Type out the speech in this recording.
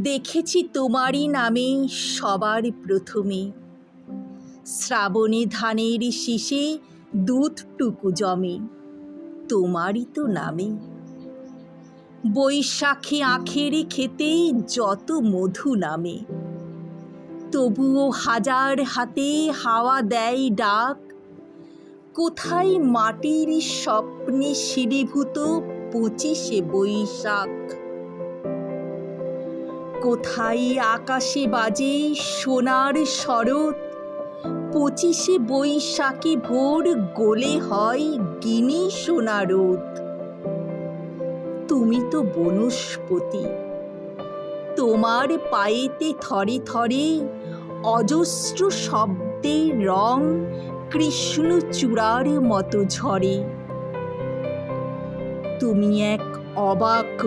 দেখেছি তোমারই নামে সবার প্রথমে, শ্রাবণে ধানের শীষে দুধটুকু জমে তোমারই তো নামে। বৈশাখী আখের খেতে যত মধু নামে, তবুও হাজার হাতে হাওয়া দেয় ডাক। কোথায় মাটির স্বপ্নে শিলীভূত ২৫শে বৈশাখ, কোথায় আকাশে বাজে সোনার শরৎ। ২৫শে বৈশাখী ভোর গোলে হয় গিনি সোনা রোদ। তুমি তো বনস্পতি, তোমার পায়েতে থরে থরে অজস্র শব্দের রং কৃষ্ণচূড়ার মতো ঝরে। তুমি এক অবাক